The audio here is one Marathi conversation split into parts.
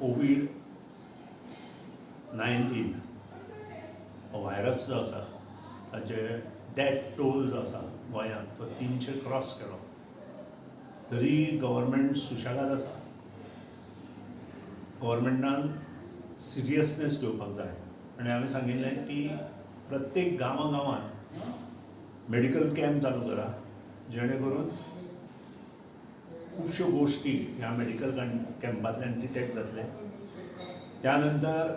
कोविड-19 हो व्हायरस जो आसा ताचे डेथ टोल जो आसा गोंयांत तो 300 क्रॉस केलो, तरी गव्हर्मेंट सुशेगाद आसा. गव्हर्मेंटान सिरियसनेस घेवपाक जाय आनी हांवें सांगिल्लें की प्रत्येक गांवांत मेडिकल कॅम्प चालू करा, जेणे करून खुबश्यो गोश्टी ह्या मेडिकल कॅम्पांतल्यान डिटेक्ट जातले. त्या नंतर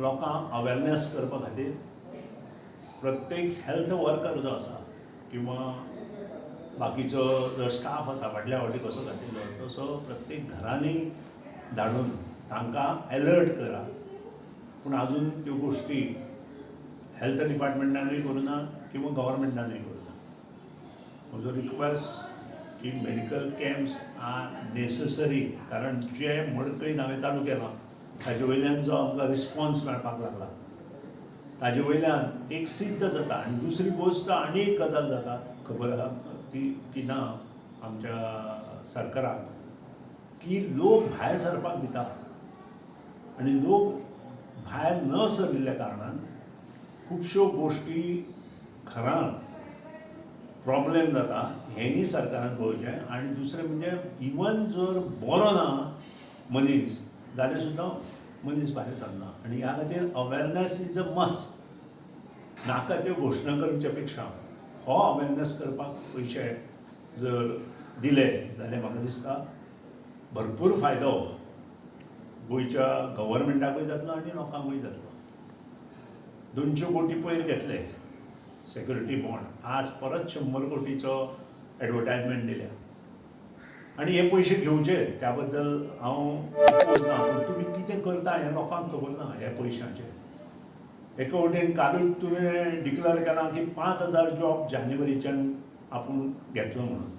लोकांक अवेरनेस करपा खातीर प्रत्येक हेल्थ वर्कर जो आसा किंवा बाकीचो जो स्टाफ आसा फाटल्या फावटी कसो घातिल्लो तसो प्रत्येक घरांनी धाडून तांकां अलर्ट करा. पूण आजून त्यो गोश्टी हेल्थ डिपार्टमेंटानूय करूना किंवा गव्हर्मेंटानूय करूना. म्हजो रिक्वेस्ट की मेडिकल कॅम्प्स आर नेसेसरी, कारण जे मडकळीन हांवें चालू केलां ताजे वयल्यान जो आमकां रिस्पॉन्स मेळपाक लागला ताजे वयल्यान एक सिद्ध जाता. आनी दुसरी गोश्ट आनी एक गजाल जाता खबर आहा ती की ना आमच्या सरकाराक, की लोक भायर सरपाक भिता आनी लोक भायर न सरिल्ल्या कारणान खुबश्यो गोश्टी घरांत प्रॉब्लेम जाता. हेंय सरकारान पळोवचें. आनी दुसरें म्हणजे इवन जर बरो ना मनीस जाल्यार सुद्दां मनीस भायर सरना. आनी ह्या खातीर अवेरनेस इज अ मस्ट. नाका त्यो घोशणा करचे पेक्षा हो अवेरनेस करपाक पयशे जर दिले जाल्यार म्हाका दिसता भरपूर फायदो गोंयच्या गव्हर्मेंटाकूय जातलो आनी लोकांकूय जातलो. 200 कोटी पयर घेतले सेक्युरिटी बॉन्ड, आज परत 100 कोटीचो एडवर्टायजमेंट दिल्या. आनी हे पयशे घेवचे त्या बद्दल हांव ना, पूण तुमी कितें करता हें लोकांक खबर ना. ह्या पयशांचें एका वटेन कालूच तुवें डिक्लेअर केलां की 5,000 जॉब जानेवारीच्यान आपूण घेतलो म्हणून.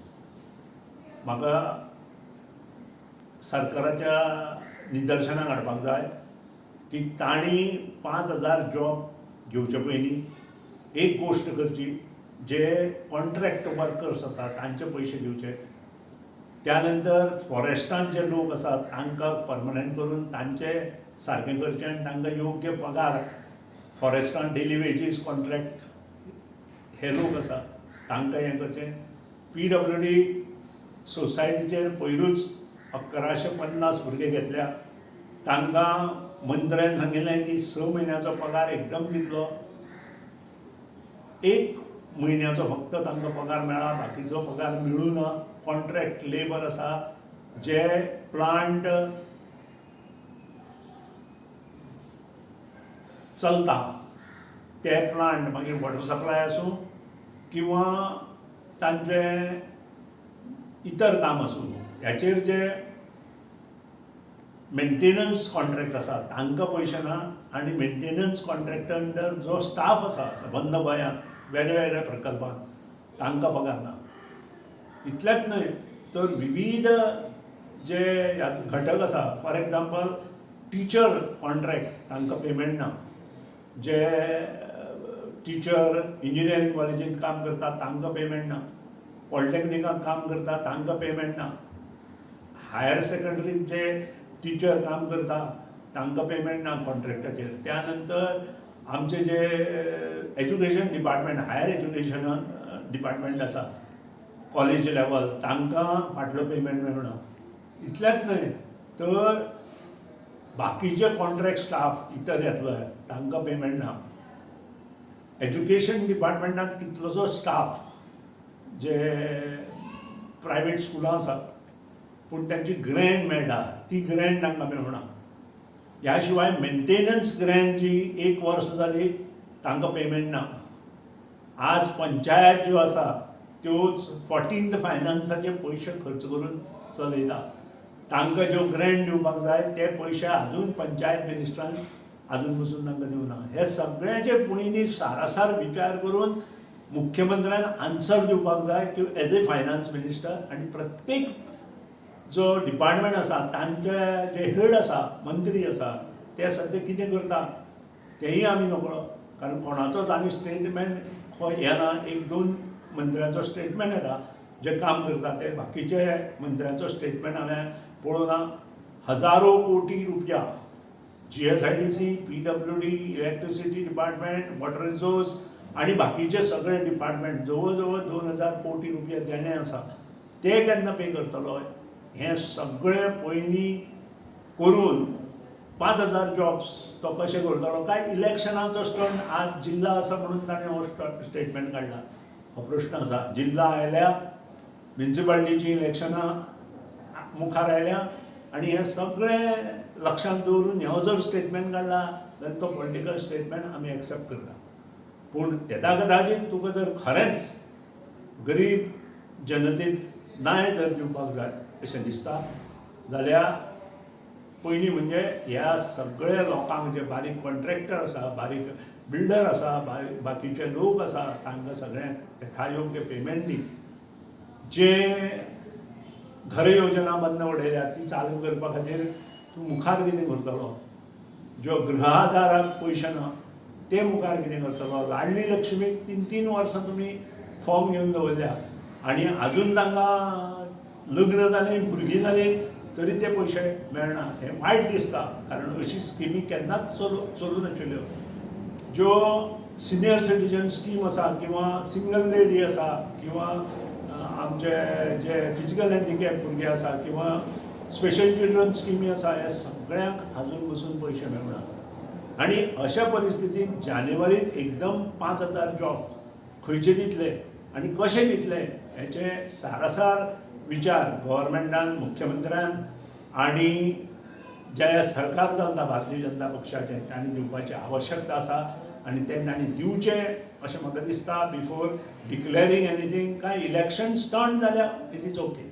म्हाका सरकाराच्या निदर्शनाक हाडपाक जाय की तांणी 5,000 जॉब घेवचे पयलीं एक गोश्ट करची, जे कॉन्ट्रॅक्ट वर्कर्स आसा तांचे पयशे घेवचे. त्या नंतर फॉरेस्टांत जे लोक आसात तांकां परमनंट करून तांचे सारकें करचें आनी तांकां योग्य पगार, फॉरेस्टांत डेली वेजीस कॉन्ट्रॅक्ट हे लोक आसा तांकां हें करचें. PWD सोसायटीचेर पयरूच 1150 भुरगे घेतल्या. तांकां मंत्र्यान सांगिल्लें की 6 म्हयन्याचो पगार एकदम दितलो. 1 म्हयन्याचो फक्त तांकां पगार मेळ्ळा, बाकीचो पगार मेळूं ना. कॉन्ट्रॅक्ट लेबर आसा जे प्लांट चलता ते प्लांट मागीर वॉटर सप्लाय आसूं किंवा तांचें इतर काम आसूं, ह्याचेर जे मेंटेनन्स कॉन्ट्रॅक्ट आसा तांकां पयशे ना. आनी मेंटेनन्स कॉन्ट्रॅक्टा अंडर जो स्टाफ आसा संबंद गोंयांत वेगळ्या वेगळ्या प्रकल्पांत तांकां पगार ना. इतलेंच न्हय तर विविध जे घटक आसा, फॉर एग्जाम्पल टिचर कॉन्ट्रॅक्ट तांकां पेमेंट ना. जे टिचर इंजिनियरींग कॉलेजींत काम करता तांकां पेमेंट ना. पॉलिटेक्निकांत काम करता तांकां पेमेंट ना. हायर सेकंडरींत जे टिचर काम करता तांकां पेमेंट ना कॉन्ट्रॅक्टाचेर. त्या नंतर आमचे जे education department, higher education department आसा कॉलेज लेवल, तांकां फाटलो पेमेंट मेळना. इतलेंच न्हय तर बाकीचे कॉन्ट्रॅक्ट स्टाफ इतर येतलो तांकां पेमेंट ना. एज्युकेशन डिपार्टमेंटांत कितलोसो स्टाफ जे प्रायवेट स्कुलां आसात पूण तांची ग्रँट मेळटा ती ग्रँट तांकां मेळना. ह्या शिवाय मेंटेनन्स ग्रँट जी 1 वर्स जाली तांकां पेमेंट ना. आज पंचायत ज्यो आसा त्यो 14th फायनान्साचे पयशे खर्च करून चलयता. तांकां ज्यो ग्रँट दिवपाक जाय ते पयशे आजून पंचायत मिनिस्टरान आजून पसून तांकां दिवना. हे सगळ्याचे पुणेनी सारासार विचार करून मुख्यमंत्र्यान आन्सर दिवपाक जाय की एज ए फायनान्स मिनिस्टर. आनी प्रत्येक जो डिपार्टमेंट आसा तांचे जे हेड आसा, मंत्री आसा, ते सद्या कितें करता तेंय आमी नकळो. कारण कोणाचोच आनी स्टेटमेंट हो येना. 1-2 मंत्र्यांचो स्टेटमेंट येता जे काम करता ते. बाकीचे मंत्र्यांचो स्टेटमेंट हांवें पळोवना. हजारो कोटी रुपया GSIDC, PWD, electricity department, water resource आणि बाकीचे सगळे डिपार्टमेंट जवळ 2000 कोटी रुपया देणे आसा ते केन्ना पे करतलो. हे सगळे पयलीं करून 5000 जॉब्स तो कशे करतलो. काय इलेक्शनाचो स्टंट आज जिल्हा आसा म्हणून ताणें हो स्टेटमेंट काडला. हो प्रश्न आसा. जिल्हा आयल्या, म्युन्सिपाल्टीची इलेक्शनां मुखार आयल्या आणि हे सगळे लक्षांत दवरून हो जर स्टेटमेंट काडला जाल्यार तो पॉलिटिकल स्टेटमेंट आमी एक्सेप्ट करता. पूण येता कदाचित तुका जर खरेंच गरीब जनतेक न्याय जर दिवपाक जाय अशें दिसता जाल्यार पयलीं म्हणजे ह्या सगळ्या लोकांक जे बारीक कॉन्ट्रॅक्टर आसा, बारीक बिल्डर आसा, बाकीचे लोक आसा तांकां सगळ्यांक यथायोग्य पेमेंट दी. जे घर योजना बंद उडयल्या ती चालू करपा खातीर तूं मुखार कितें करतलो. ज्यो गृह आदाराक पयशे ना ते मुखार कितें करतलो. लाडली लक्ष्मीक 3 वर्सां तुमी फॉर्म घेवन दवरल्या आनी आजून तांकां लग्न जालें, भुरगीं जालीं तरी ते पयशे मेळना. हें वायट दिसता. कारण अशी स्किमी केन्नाच चलू नाशिल्ल्यो. ज्यो सिनियर सिटीजन स्कीम आसा किंवा सिंगल लेडी आसा किंवा आमचे जे फिजिकल हँडिकॅप भुरगे आसा किंवा स्पेशल चिल्ड्रन स्किमी आसा हे सगळ्यांक आजून पसून पयशे मेळना. आनी अशा परिस्थितींत जानेवारीत एकदम 5000 जॉब खंयचे दितले आनी कशे दितले हेचे सारासार विचार गव्हर्मेंटान, मुख्यमंत्र्यान आनी जे सरकार चलता भारतीय जनता पक्षाचें तांणी दिवपाची आवश्यकता आसा आनी ते तांणी दिवचे अशें म्हाका दिसता. Before declaring anything. काय इलेक्शन स्टंट जाल्यार इट इज ओके,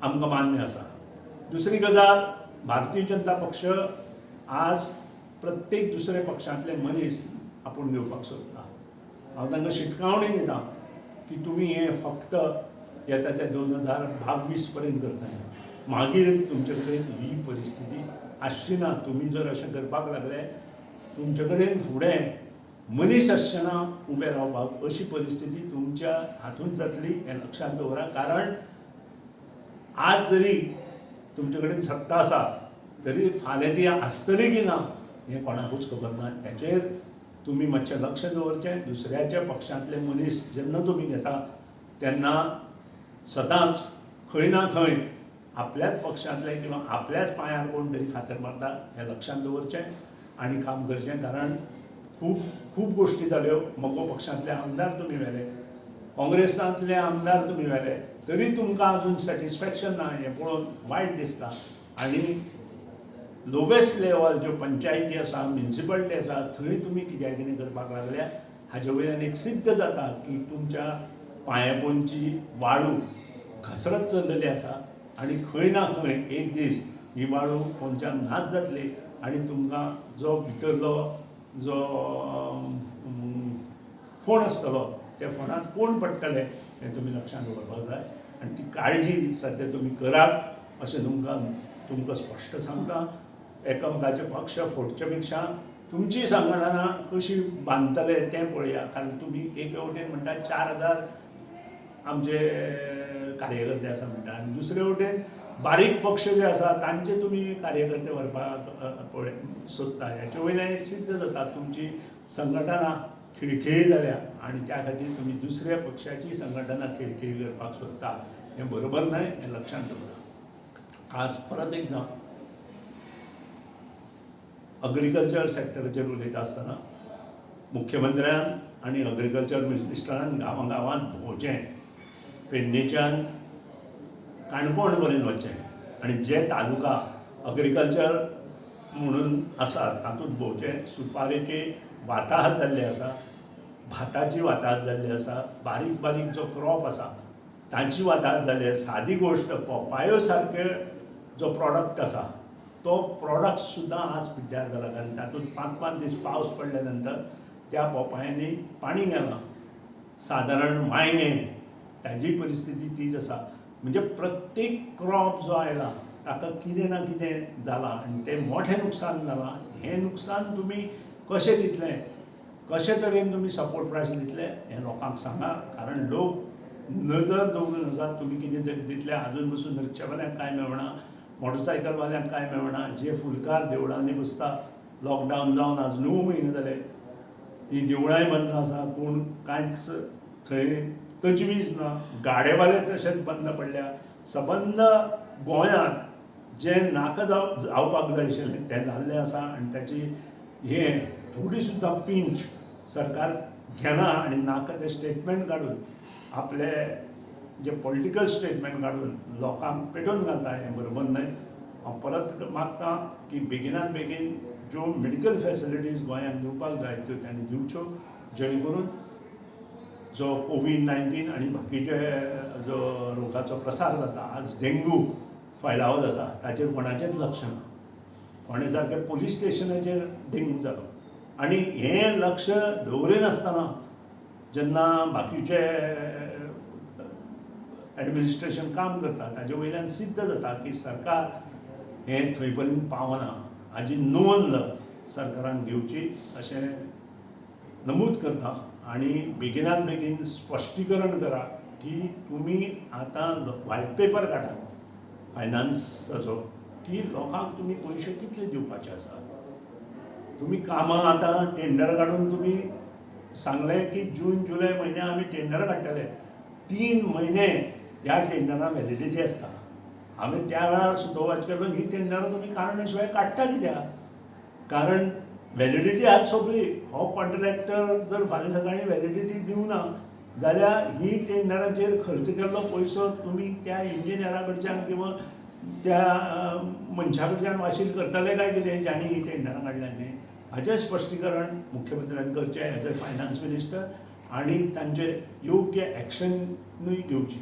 आमकां मान्य आसा. दुसरी गजाल, भारतीय जनता पक्ष आज प्रत्येक दुसरे पक्षांतले मनीस आपूण घेवपाक सोदता. हांव तांकां शिटकावणी दिता की तुमी हें फक्त येता ते 2022 पर्यंत करता. मागीर तुमचे कडेन ही परिस्थिती आसची ना. तुमी जर अशें करपाक लागले तुमचे कडेन फुडें मनीस आसचे ना उबे रावपाक. अशी परिस्थिती तुमच्या हातूंत जातली हें लक्षांत दवरा. कारण आज जरी तुमचे कडेन सत्ता आसा तरी फाल्यां ती आसतली की ना हें कोणाकूच खबर ना. हेचेर तुमी मातशें लक्ष दवरचें. दुसऱ्याच्या पक्षांतले मनीस जेन्ना तुमी घेता तेन्ना सदांच खंय ना खंय आपल्याच पक्षांतले किंवा आपल्याच पांयार कोण तरी फातर मारता हें लक्षांत दवरचें आनी काम करचें. कारण खूब गोश्टी जाल्यो. मगो पक्षांतले आमदार तुमी व्हेले, काँग्रेसांतले आमदार तुमी व्हेले, तरी तुमकां आजून सॅटिस्फॅक्शन ना. हें पळोवन वायट दिसता. आनी लोवेस्ट लेवल ज्यो पंचायती आसा, म्युन्सिपाल्टी आसा थंय तुमी कितें करपाक लागल्या हाजे वयल्यान एक सिद्ध जाता की तुमच्या पांयेपोंची वाळू घसरत चल्लेली आसा आनी खंय ना खंय एक दीस ही वाळू पोंच्यान नाच जातली आनी तुमकां जो भितरलो जो फोण आसतलो त्या फोणांत कोण पडटले हें तुमी लक्षांत दवरपाक जाय. आनी ती काळजी सद्या तुमी करात अशें तुमकां स्पश्ट सांगता. एकामेकाचे पक्ष फोडचे पेक्षा तुमची संघटना कशी बांदतले तें पळया. कारण तुमी एके वटेन म्हणटा 4000 आमचे कार्यकर्ते आसा म्हणटा आनी दुसरे वटेन बारीक पक्ष जे आसा तांचे तुमी कार्यकर्ते व्हरपाक सोदता. हेचे वयल्यान एक सिद्ध जाता तुमची संघटना खिळखिळी जाल्या आनी त्या खातीर तुमी दुसऱ्या पक्षाची संघटना खिळखिळी करपाक सोदता. हें बरोबर न्हय, हें लक्षांत दवरा. आज परत एकदां अग्रिकल्चर सॅक्टराचेर उलयता आसतना मुख्यमंत्र्यान आनी अग्रिकल्चर मिनिस्टरान गांवांत भोंवचें, पेडणेच्यान काणकोण पर्यंत वचचें आनी जे तालुका अग्रिकल्चर म्हणून आसा तातूंत भोंवचें. सुपारेची वाताहत जाल्ली आसा, भाताची वाताहत जाल्ली आसा, बारीक जो क्रॉप आसा तांची वाताहत जाल्ली आसा. सादी गोश्ट पोपायो सारके जो प्रॉडक्ट आसा तो प्रॉडक्ट सुद्दां आज पिड्ड्यार जाला. कारण तातूंत 5-5 दीस पावस पडल्या नंतर त्या पोपायांनी पाणी गेलां. सादारण मायने ताजी परिस्थिती तीच आसा. म्हणजे प्रत्येक क्रॉप जो आयला ताका कितें ना कितें जालां आनी तें मोठें नुकसान जालां. हें नुकसान तुमी कशें दितले, कशे तरेन तुमी सपोर्ट प्रायस दितले हें लोकांक सांगा. कारण लोक नजर दवरून आसात तुमी कितें दितले आजून पसून रिक्षावाल्यांक कांय मेळना, मोटरसायकलवाल्यांक कांय मेळना, जे फुलकार देवळांनी बसता लॉकडावन जावन आज 9 म्हयने जाले, ही देवळांय बंद आसा, पूण कांयच थंय तजवीज ना, गाडेवाले तशेंच बंद पडल्या. सबंद गोंयांत जें नाका जावपाक जाय आशिल्लें तें जाल्लें आसा आनी ताची हें थोडी सुद्दां पिंच सरकार घेना आनी नाका तें स्टेटमेंट काडून आपले जे पॉलिटिकल स्टेटमेंट काडून लोकांक पेटोवन घालता हें बरोबर न्हय. हांव परत मागतां की बेगिनात बेगीन ज्यो मेडिकल फॅसिलिटीज गोंयांत दिवपाक जाय त्यो तांणी दिवच्यो, जेणे करून जो कोविड-19 आनी बाकीचे जो रोगाचो प्रसार जाता, आज डेंग्यू फैलावत आसा, ताचेर कोणाचेंच लक्ष ना. फोंडे सारके पुलीस स्टेशनाचेर डेंग्यू जालो आनी हें लक्ष दवरिनासतना जेन्ना बाकीचे एडमिनिस्ट्रेशन काम करता ताजे वयल्यान सिद्ध जाता की सरकार हें थंय पर्यंत पावना. हाजी नोंद सरकारान घेवची अशें नमूद करता आनी बेगिनात बेगीन स्पश्टीकरण करा की तुमी आतां व्हायट पेपर काडा फायनान्साचो की लोकांक तुमी पयशे कितले दिवपाचे आसा. तुमी कामां आतां टेंडर काडून तुमी सांगलें की जून जुलय म्हयने आमी टेंडर काडटले. 3 म्हयने ह्या टेंडरां वॅलिडिटी आसता. हांवें त्या वेळार सुतोवाच केलो ही टेंडरां तुमी कारणा शिवाय काडटा कित्याक? कारण वॅलिडिटी आज सोंपली. हो कॉन्ट्रॅक्टर जर फाल्यां सकाळीं वॅलिडिटी दिवना जाल्यार ही टेंडराचेर खर्च केल्लो पयसो तुमी त्या इंजिनियरा कडच्यान किंवा त्या मनशा कडच्यान वाशील करतले काय कितें ज्यांनी ही टेंडरां काडल्या तें. हाचें स्पश्टीकरण मुख्यमंत्र्यान करचें एज अ फायनान्स मिनिस्टर आनी तांचे योग्य एक्शनूय घेवची.